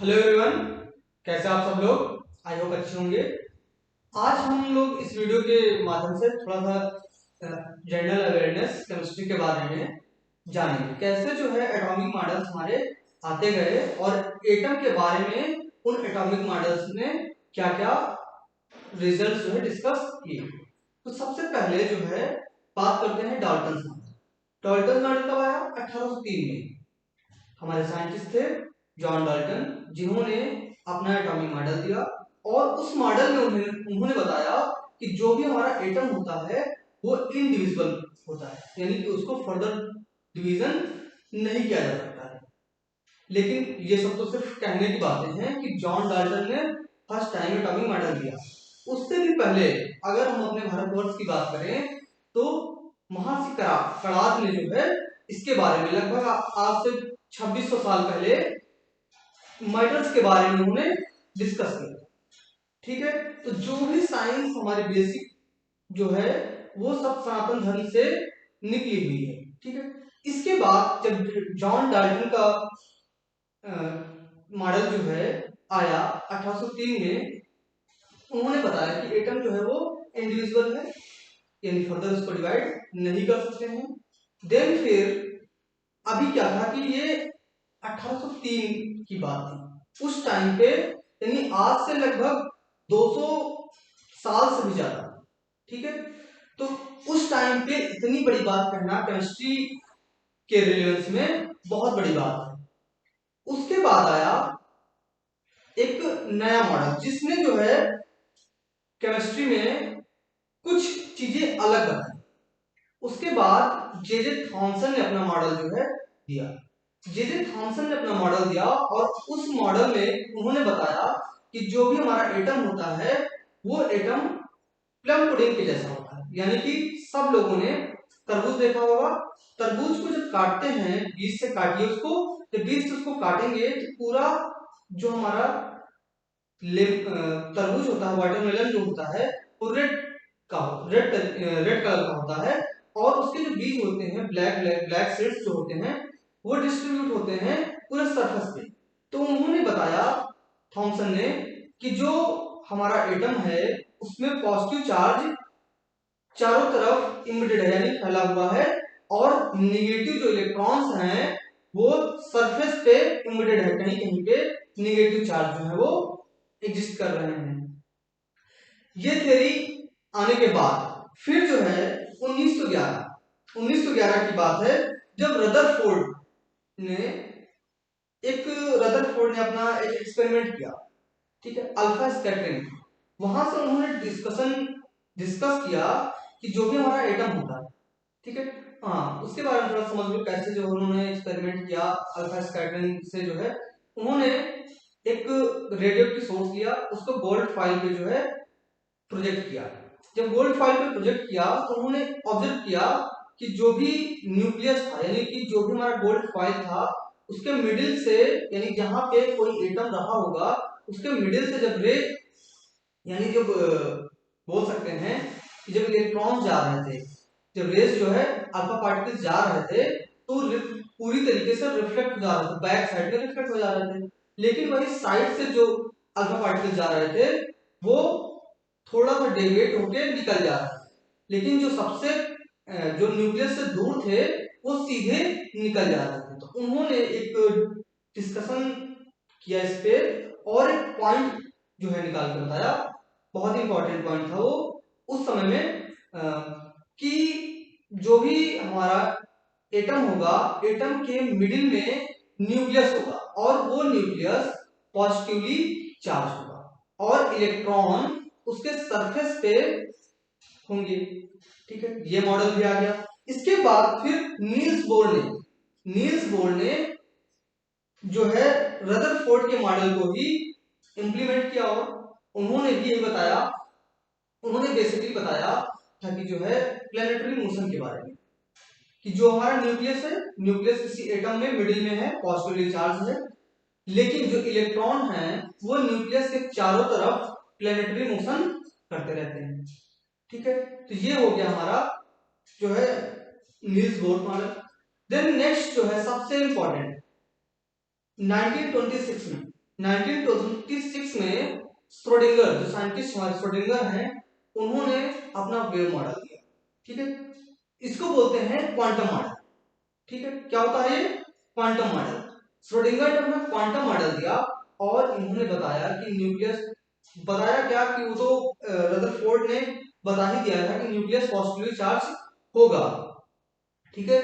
Hello everyone, कैसे आप सब लोग। आई होप अच्छे होंगे। आज हम लोग इस वीडियो के माध्यम से थोड़ा सा जनरल अवेयरनेस केमिस्ट्री के बारे में जानेंगे। कैसे जो है एटॉमिक मॉडल्स हमारे आते गए और एटम के बारे में उन एटॉमिक मॉडल्स ने क्या क्या रिजल्ट जो है डिस्कस किए। तो सबसे पहले जो है बात करते हैं डाल्टन मॉडल। डाल्टन मॉडल कब आया? 1803 में। हमारे साइंटिस्ट थे जॉन डाल्टन, जिन्होंने अपना एटॉमिक मॉडल दिया और उस मॉडल में उन्होंने बताया कि जो भी हमारा एटम होता है वो इनडिविजिबल होता है, यानी कि उसको फर्दर डिवीजन नहीं किया जा सकता है। लेकिन ये सब तो सिर्फ कहने की बातें हैं कि जॉन डाल्टन ने फर्स्ट टाइम एटॉमिक मॉडल दिया। उससे भी पहले अगर हम अपने भारतवर्ष की बात करें तो महर्षि कणाद ने जो है इसके बारे में लगभग आज से 2600 साल पहले मेटल्स के बारे में उन्होंने डिस्कस किया। ठीक है, तो जो भी साइंस हमारी बेसिक जो है वो सब सनातन धर्म से निकली हुई है। ठीक है, इसके बाद जब जॉन डाल्टन का मॉडल जो है आया 1803 में, उन्होंने बताया कि एटम जो है वो इंडिविजुअल है, यानी फर्दर उसको डिवाइड नहीं कर सकते हैं। देन फिर अभी क्या था कि ये 1803 की बात थी। उस टाइम पे यानी आज से लगभग 200 साल से भी ज्यादा। ठीक है, तो उस टाइम पे इतनी बड़ी बात कहना केमिस्ट्री के रिलेवेंस में बहुत बड़ी बात है। उसके बाद आया एक नया मॉडल जिसने जो है केमिस्ट्री में कुछ चीजें अलग बनाई। उसके बाद जे जे थॉमसन ने अपना मॉडल जो है दिया। जे जे थॉमसन ने अपना मॉडल दिया और उस मॉडल में उन्होंने बताया कि जो भी हमारा एटम होता है वो एटम प्लम पुडिंग के जैसा होता है। यानी कि सब लोगों ने तरबूज देखा होगा। तरबूज को जब काटते हैं, बीज से काटिए उसको, जब बीज से उसको काटेंगे तो पूरा जो हमारा तरबूज होता है, वाटरमेलन जो होता है वो रेड रेड कलर का होता है और उसके जो बीज होते हैं ब्लैक ब्लैक ब्लैक सीड्स जो होते हैं वो डिस्ट्रीब्यूट होते हैं पूरे सरफेस पे। तो उन्होंने बताया थॉमसन ने कि जो हमारा एटम है उसमें पॉजिटिव चार्ज चारों तरफ इमिटेड है, यानी फैला हुआ है, और निगेटिव जो इलेक्ट्रॉन्स हैं वो सरफेस पे इमिटेड है, कहीं कहीं पे निगेटिव चार्ज जो है वो एग्जिस्ट कर रहे हैं। ये थ्योरी आने के बाद फिर जो है 1911 की बात है जब रदरफोर्ड ने ने अपना एक एक्सपेरिमेंट किया। ठीक है, अल्फा स्कैटरिंग। वहां से उन्होंने डिस्कस किया कि जो भी हमारा एटम होता है, ठीक है, हाँ, उसके बारे में थोड़ा समझ लो कैसे जो उन्होंने एक्सपेरिमेंट किया अल्फा स्कैटरिंग से। जो है उन्होंने एक रेडियो एक्टिव सोर्स लिया, उसको गोल्ड फाइल पे जो है प्रोजेक्ट किया। जब गोल्ड फाइल पे प्रोजेक्ट किया तो उन्होंने ऑब्जर्व किया कि जो भी न्यूक्लियस था, यानी कि जो भी हमारा गोल्ड फाइल था उसके मिडिल से, यानी जहां पे कोई एटम रहा होगा उसके मिडिल से जब रे, यानी जो बोल सकते हैं कि जब इलेक्ट्रॉन जा रहे थे, जब रेस जो है अल्फा पार्टिकल्स जा रहे थे तो पूरी तरीके से रिफ्लेक्ट हो जा रहे थे, बैक साइड में रिफ्लेक्ट हो जा रहे थे। लेकिन वही साइड से जो अल्फा पार्टिकल्स जा रहे थे वो थोड़ा सा डेविएट होके निकल जा रहे थे। लेकिन जो सबसे जो न्यूक्लियस से दूर थे वो सीधे निकल जा रहे थे। तो उन्होंने एक डिस्कशन किया इस पे और एक पॉइंट जो है निकाल कर बताया। बहुत इंपॉर्टेंट पॉइंट था वो उस समय में, कि जो भी हमारा एटम होगा, एटम के मिडिल में न्यूक्लियस होगा और वो न्यूक्लियस पॉजिटिवली चार्ज होगा और इलेक्ट्रॉन उसके सरफेस पे होंगे। ठीक है, ये मॉडल भी आ गया। इसके बाद फिर नील्स बोर ने जो है रदरफोर्ड के मॉडल को ही इंप्लीमेंट किया और उन्होंने भी ये बताया, उन्होंने बेसिकली बताया था कि जो है प्लेनेटरी मोशन के बारे में, कि जो हमारा न्यूक्लियस है, न्यूक्लियस किसी एटम में मिडिल में है, पॉजिटिवली चार्ज है, लेकिन जो इलेक्ट्रॉन है वो न्यूक्लियस के चारों तरफ प्लेनेटरी मोशन करते रहते हैं। ठीक है, तो ये हो गया हमारा जो है Niels Bohr model. Then next जो है सबसे इंपॉर्टेंट 1926 में 1926 में श्रोडिंगर, जो साइंटिस्ट हमारे श्रोडिंगर हैं, उन्होंने अपना वेव मॉडल दिया। ठीक है, इसको बोलते हैं क्वांटम मॉडल। ठीक है, क्या होता है ये क्वांटम मॉडल। श्रोडिंगर ने अपना क्वांटम मॉडल दिया और इन्होंने बताया कि न्यूक्लियस, बताया क्या कि वो तो रदरफोर्ड ने बता ही दिया था कि न्यूक्लियस पॉजिटिवली चार्ज होगा। ठीक है,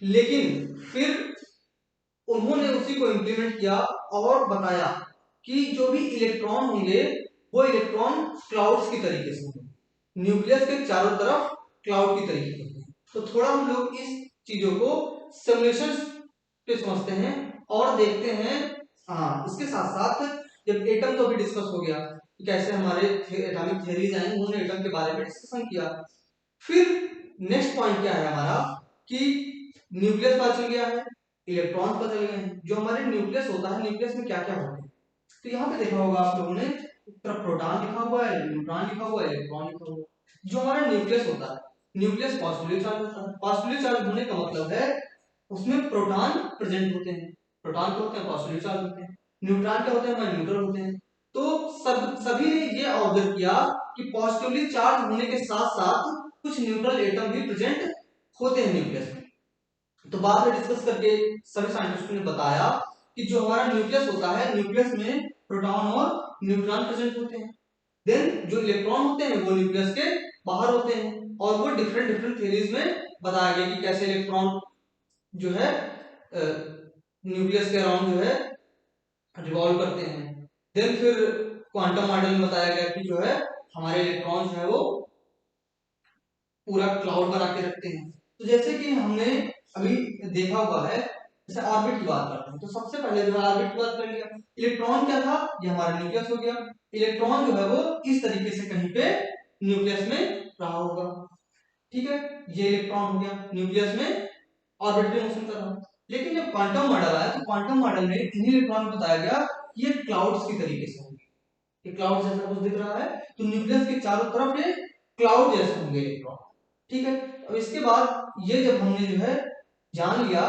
लेकिन फिर उन्होंने उसी को इंप्लीमेंट किया और बताया कि जो भी इलेक्ट्रॉन होंगे वो इलेक्ट्रॉन क्लाउड्स की तरीके से होंगे, न्यूक्लियस के चारों तरफ क्लाउड की तरीके से होंगे। तो थोड़ा हम लोग इस चीजों को सिमुलेशन पे समझते हैं और देखते हैं। हाँ, इसके साथ साथ जब एटम तो भी डिस्कस हो गया कि कैसे हमारे एटॉमिक थ्योरीज आई, उन्होंने एटम के बारे में डिस्कशन किया। फिर नेक्स्ट पॉइंट क्या है हमारा कि न्यूक्लियस पता चल गया है, इलेक्ट्रॉन पता चल गए हैं। जो हमारे न्यूक्लियस होता है, न्यूक्लियस में क्या क्या होते हैं, तो यहाँ पे देखा होगा आप लोगों ने, तरफ प्रोटॉन लिखा हुआ है, न्यूट्रॉन लिखा हुआ है, इलेक्ट्रॉन लिखा हुआ है। जो हमारा न्यूक्लियस होता है, न्यूक्लियस पॉजिटिवली चार्ज होता है। पॉजिटिवली चार्ज होने का मतलब है उसमें प्रोटॉन प्रेजेंट होते हैं। प्रोटॉन क्या होते हैं, पॉजिटिवली चार्ज होते हैं। न्यूट्रॉन क्या होते हैं, हमारे न्यूट्रल होते हैं। तो सभी ने ये ऑब्जर्व किया कि पॉजिटिवली चार्ज होने के साथ साथ कुछ न्यूट्रल एटम भी प्रेजेंट होते हैं न्यूक्लियस में। तो बाद में डिस्कस करके सभी साइंटिस्टों ने बताया कि जो हमारा न्यूक्लियस होता है, न्यूक्लियस में प्रोटॉन और न्यूट्रॉन प्रेजेंट होते हैं। देन जो इलेक्ट्रॉन होते हैं वो न्यूक्लियस के बाहर होते हैं और वो डिफरेंट डिफरेंट थ्योरीज में बताया गया कि कैसे इलेक्ट्रॉन जो है न्यूक्लियस के अराउंड जो है रिवॉल्व करते हैं। देन फिर क्वांटम मॉडल में बताया गया कि जो है हमारे इलेक्ट्रॉन जो है वो पूरा क्लाउड बना के रखते हैं। तो जैसे कि हमने अभी देखा हुआ है, जैसे ऑर्बिट की बात करते हैं, तो सबसे पहले जो है ऑर्बिट की बात कर लिया। इलेक्ट्रॉन क्या था, ये हमारा न्यूक्लियस हो गया। इलेक्ट्रॉन जो है वो इस तरीके से कहीं पे न्यूक्लियस में रहा होगा। ठीक है, ये इलेक्ट्रॉन हो गया न्यूक्लियस में ऑर्बिट में मोशन कर रहा है। लेकिन जब क्वांटम मॉडल आया तो क्वांटम मॉडल में इन्हीं इलेक्ट्रॉन को बताया गया कि ये क्लाउड्स की तरीके से होंगे। ये क्लाउड जैसा कुछ दिख रहा है, तो न्यूक्लियस के चारों तरफ ये क्लाउड जैसे होंगे इलेक्ट्रॉन। ठीक है, अब इसके बाद ये जब हमने जो है जान लिया,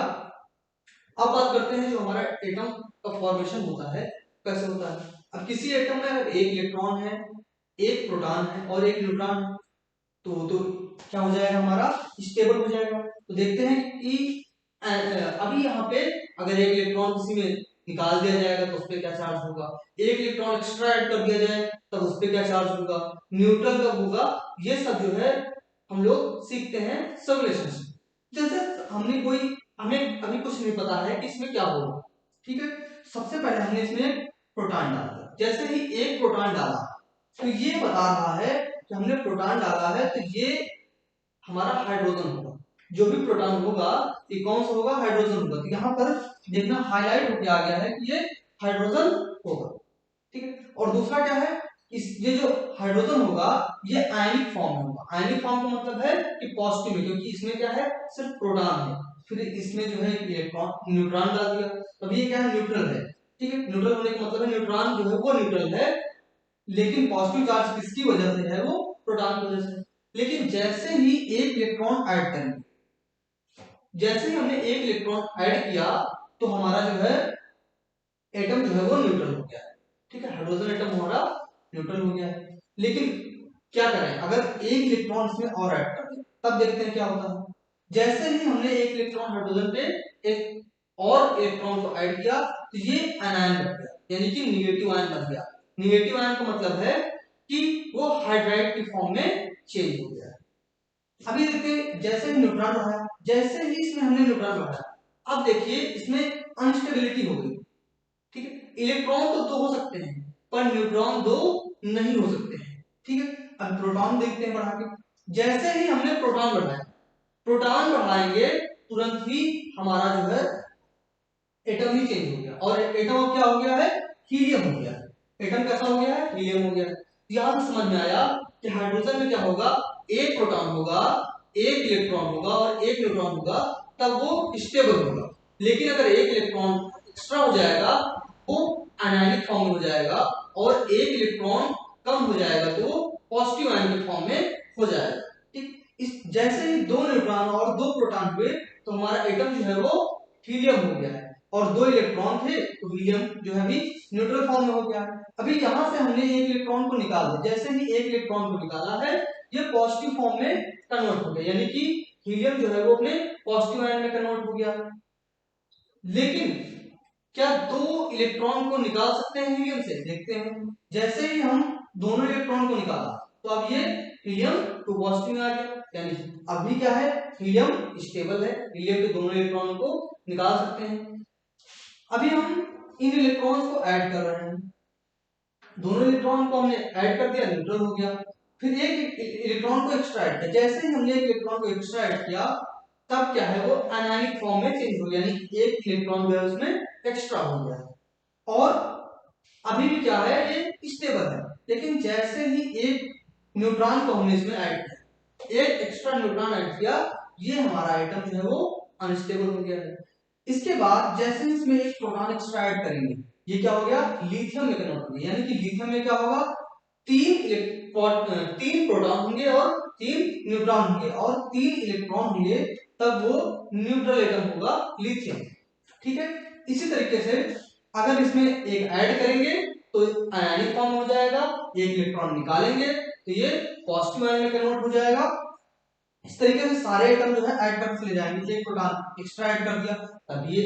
अब बात करते हैं जो हमारा एटम का फॉर्मेशन होता है कैसे होता है। अब किसी एटम में अगर एक इलेक्ट्रॉन है, एक प्रोटॉन है और एक न्यूट्रॉन है, तो क्या हो जाएगा, हमारा स्टेबल हो जाएगा। तो देखते हैं कि अभी यहाँ पे अगर एक इलेक्ट्रॉन किसी में निकाल दिया जाएगा तो उस पर क्या चार्ज होगा, एक इलेक्ट्रॉन एक्स्ट्रा ऐड कर दिया जाए तब उस पर क्या चार्ज होगा, न्यूट्रल कब होगा, ये सब जो है हम लोग सीखते हैं सिमुलेशन से। जैसे हमें अभी कुछ नहीं पता है कि इसमें क्या होगा। ठीक है, सबसे पहले हमने इसमें प्रोटॉन डाल दिया। जैसे ही एक प्रोटॉन डाला तो ये बता रहा है कि हमने प्रोटॉन डाला है तो ये हमारा हाइड्रोजन होगा। जो भी प्रोटॉन होगा ये कौन सा होगा, हाइड्रोजन होगा। तो यहाँ पर देखना हाईलाइट होकर आ गया है कि ये हाइड्रोजन होगा। ठीक है, और दूसरा क्या है, ये जो हाइड्रोजन होगा ये आयनिक फॉर्म में होगा। आयनिक फॉर्म का मतलब है कि पॉजिटिव में, क्योंकि इसमें क्या है, सिर्फ प्रोटॉन है। फिर इसमें जो है इलेक्ट्रॉन न्यूट्रॉन डाल दिया, तब ये क्या है, न्यूट्रल है। ठीक है, न्यूट्रल होने का मतलब है न्यूट्रॉन जो है वो न्यूट्रल है, लेकिन पॉजिटिव चार्ज किसकी वजह से है, वो प्रोटॉन की वजह से। लेकिन जैसे ही एक इलेक्ट्रॉन ऐड करेंगे, जैसे ही हमने एक इलेक्ट्रॉन ऐड किया तो हमारा जो है एटम जो है वो न्यूट्रल हो गया है। ठीक है, हाइड्रोजन एटम हमारा न्यूट्रल हो गया है। लेकिन क्या करें, अगर एक इलेक्ट्रॉन इसमें और ऐड कर दें तब देखते हैं क्या होता है। जैसे ही हमने एक इलेक्ट्रॉन हाइड्रोजन पे एक और इलेक्ट्रॉन को ऐड किया तो ये एनायन बन गया, यानी कि निगेटिव आयन बन गया। निगेटिव आयन का मतलब है कि वो हाइड्राइड की फॉर्म में चेंज हो गया। अभी देखिए जैसे ही न्यूट्रॉन बढ़ाया, जैसे ही इसमें हमने न्यूट्रॉन बढ़ाया, अब देखिए इसमें अनस्टेबिलिटी हो गई। ठीक है, इलेक्ट्रॉन तो दो हो सकते हैं पर न्यूट्रॉन दो नहीं हो सकते हैं। ठीक है, अब प्रोटॉन देखते हैं बढ़ा के। जैसे ही हमने प्रोटॉन बढ़ाया, प्रोटॉन बढ़ाएंगे तुरंत ही हमारा जो है एटम ही चेंज हो गया, और एटम अब क्या हो गया है, हीलियम हो गया। एटम कैसा हो गया है, हीलियम हो गया। यहां से समझ में आया कि हाइड्रोजन में क्या होगा, एक प्रोटॉन होगा, एक इलेक्ट्रॉन होगा और एक न्यूट्रॉन होगा, तब वो स्टेबल होगा। लेकिन अगर एक इलेक्ट्रॉन एक्स्ट्रा हो जाएगा वो आयनिक फॉर्म में हो जाएगा, और एक इलेक्ट्रॉन कम हो जाएगा तो वो पॉजिटिव आयन के फॉर्म में हो जाएगा। ठीक, इस जैसे ही दो न्यूट्रॉन और दो प्रोटॉन हुए तो हमारा एटम जो है वो हीलियम हो गया है। और 2 इलेक्ट्रॉन थे तो हीलियम जो है अभी न्यूट्रल फॉर्म में हो गया। अभी यहां से हमने एक इलेक्ट्रॉन को निकाल दिया, जैसे ही एक इलेक्ट्रॉन को निकाला है ये पॉजिटिव फॉर्म में कन्वर्ट हो गया, यानी कि हीलियम जो है वो अपने पॉजिटिव आयन में कन्वर्ट हो गया। लेकिन क्या 2 इलेक्ट्रॉन को निकाल सकते हैं हीलियम से? देखते हैं। जैसे ही हम दोनों इलेक्ट्रॉन को निकाला तो अब ये हीलियम 2 पॉजिटिव में आ गया, यानी अभी क्या है, हीलियम स्टेबल है, हीलियम के दोनों इलेक्ट्रॉन को निकाल सकते हैं। अभी हम इन इलेक्ट्रॉन्स को ऐड कर रहे हैं, दोनों इलेक्ट्रॉन को हमने ऐड कर दिया, न्यूट्रल हो गया। फिर एक इलेक्ट्रॉन को एक्स्ट्रा ऐड किया, जैसे ही हमने एक इलेक्ट्रॉन को एक्स्ट्रा ऐड किया तब क्या है वो अनायनिक फॉर्म में चेंज हो गया, यानी एक इलेक्ट्रॉन जो है उसमें एक्स्ट्रा हो गया। और अभी भी क्या है, ये स्टेबल है। लेकिन जैसे ही एक न्यूट्रॉन को हमने इसमें ऐड किया, एक एक्स्ट्रा न्यूट्रॉन ऐड किया, ये हमारा आइटम जो है वो अनस्टेबल हो गया है। इसके बाद जैसे ही इसमें एक प्रोटॉन एक्स्ट्रा ऐड करेंगे, ये क्या हो गया, लिथियम में कन्वर्ट हो गया, यानी कि लिथियम में क्या होगा, 3 प्रोटॉन होंगे और 3 न्यूट्रॉन होंगे और 3 इलेक्ट्रॉन होंगे, तब वो न्यूट्रल एटम होगा लिथियम। ठीक है, इसी तरीके से अगर इसमें एक ऐड करेंगे तो आयनिक फॉर्म हो जाएगा, एक इलेक्ट्रॉन निकालेंगे तो ये पॉजिटिव आयन में कन्वर्ट हो जाएगा। इस तरीके से सारे एटम जो है ऐड करते चले जाएंगे, एक प्रोटॉन एक्स्ट्रा ऐड कर दिया तब ये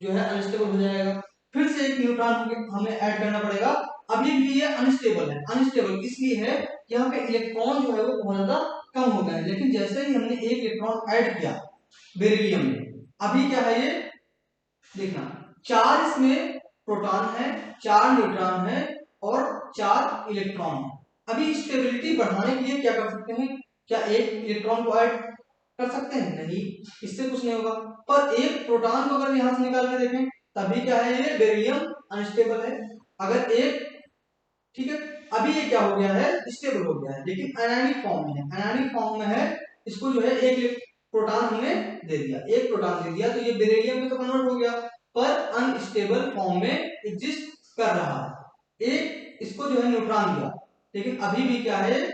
जो है अनस्टेबल हो जाएगा, फिर से एक न्यूट्रॉन हमें ऐड करना पड़ेगा, अभी भी ये अनस्टेबल है। अनस्टेबल इसलिए है कि यहाँ पे इलेक्ट्रॉन जो है वो बहुत ज्यादा कम हो गए हैं, लेकिन जैसे ही हमने एक इलेक्ट्रॉन ऐड किया बेरिलियम में, अभी क्या है, ये देखना 4 इसमें प्रोटॉन है, 4 न्यूट्रॉन है और 4 इलेक्ट्रॉन है। अभी स्टेबिलिटी बढ़ाने के लिए क्या कर सकते हैं, क्या एक इलेक्ट्रॉन को ऐड कर सकते हैं? नहीं, इससे कुछ नहीं होगा। पर एक प्रोटॉन को अगर यहां से निकाल के देखें तभी क्या है, ये बेरिलियम अनस्टेबल है। अगर एक, ठीक है, अभी ये क्या हो गया है, स्टेबल हो गया है, लेकिन आयनिक फॉर्म में है, आयनिक फॉर्म में है, इसको जो है एक प्रोटॉन हमने दे दिया, एक प्रोटॉन दे दिया तो ये बेरिलियम में तो कन्वर्ट हो गया, पर अनस्टेबल फॉर्म में एग्जिस्ट कर रहा है। एक इसको जो है न्यूट्रॉन दिया, लेकिन अभी भी क्या है,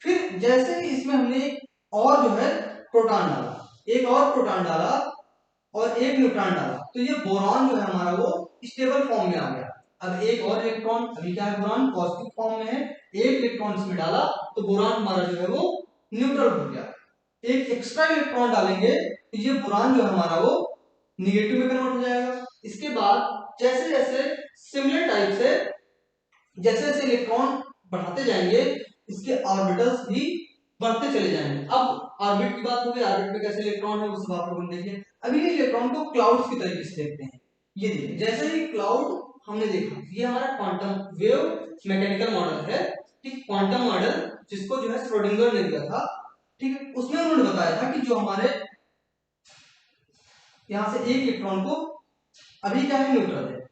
फिर जैसे ही इसमें हमने और जो है प्रोटॉन डाला, एक और प्रोटॉन डाला और एक न्यूट्रॉन डाला, तो ये बोरॉन जो है हमारा वो स्टेबल फॉर्म में आ गया। अब एक और इलेक्ट्रॉन, अभी क्या है, बोरॉन पॉजिटिव फॉर्म में है, एक इलेक्ट्रॉन इसमें डाला तो बोरॉन हमारा जो है वो न्यूट्रल हो गया। एक एक्स्ट्रा इलेक्ट्रॉन डालेंगे तो ये बोरॉन जो है हमारा वो निगेटिव में कन्वर्ट हो जाएगा। इसके बाद जैसे जैसे सिमिलर टाइप से जैसे जैसे इलेक्ट्रॉन बढ़ाते जाएंगे, इसके ऑर्बिटल्स भी बढ़ते चले जाएंगे। अब ऑर्बिट की बात हो गई, ऑर्बिट में कैसे इलेक्ट्रॉन है उस बात को देखिए। अभी ये इलेक्ट्रॉन को क्लाउड्स की तरीके से देखते हैं। ये देखिए, जैसे ही क्लाउड हमने देखा, ये हमारा क्वांटम वेव मैकेनिकल मॉडल है, ठीक, क्वांटम मॉडल जिसको जो है श्रोडिंगर ने दिया था, ठीक है, उसमें उन्होंने बताया था कि जो हमारे यहां से एक इलेक्ट्रॉन को, अभी क्या है, न्यूट्रल है,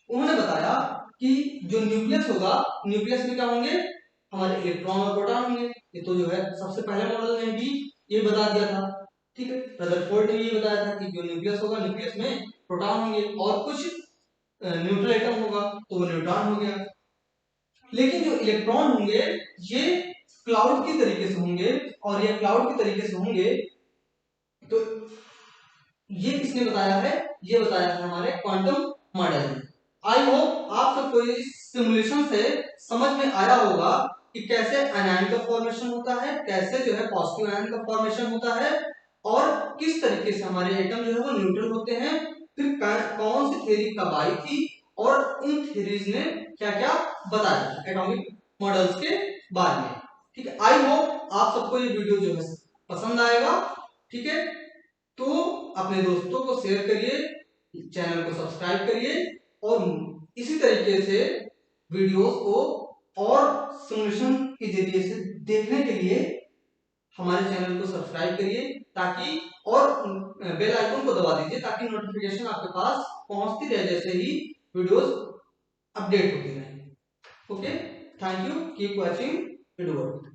उन्होंने बताया कि जो न्यूक्लियस होगा, न्यूक्लियस में क्या होंगे, हमारे इलेक्ट्रॉन और प्रोटॉन होंगे। ये तो जो है सबसे पहले मॉडल में भी ये बता दिया था, ठीक है, रदरफोर्ड ने ये बताया था कि जो न्यूक्लियस होगा, न्यूक्लियस में प्रोटॉन होंगे और कुछ न्यूट्रल एटम होगा तो वो न्यूट्रॉन हो गया। लेकिन जो इलेक्ट्रॉन होंगे ये क्लाउड की तरीके से होंगे, और ये क्लाउड की तरीके से होंगे, तो ये किसने बताया है, ये बताया है हमारे क्वांटम मॉडल ने। आई होप आप सबको इस सिमुलेशन से समझ में आया होगा कि कैसे आयन का फॉर्मेशन होता है, कैसे जो है पॉजिटिव आयन का फॉर्मेशन होता है, और किस तरीके से हमारे एटम जो है वो न्यूट्रल होते हैं, फिर कौन सी थ्योरी कब आई थी और उन थ्योरीज ने क्या क्या बताया एटॉमिक मॉडल्स के बारे में। ठीक है, आई होप आप सबको ये वीडियो जो है पसंद आएगा। ठीक है, तो अपने दोस्तों को शेयर करिए, चैनल को सब्सक्राइब करिए, और इसी तरीके से वीडियोस को और सिमुलेशन के जरिए से देखने के लिए हमारे चैनल को सब्सक्राइब करिए, ताकि, और बेल आइकन को दबा दीजिए ताकि नोटिफिकेशन आपके पास पहुंचती रहे जैसे ही वीडियोस अपडेट होती रहे। Okay, thank you, keep watching video.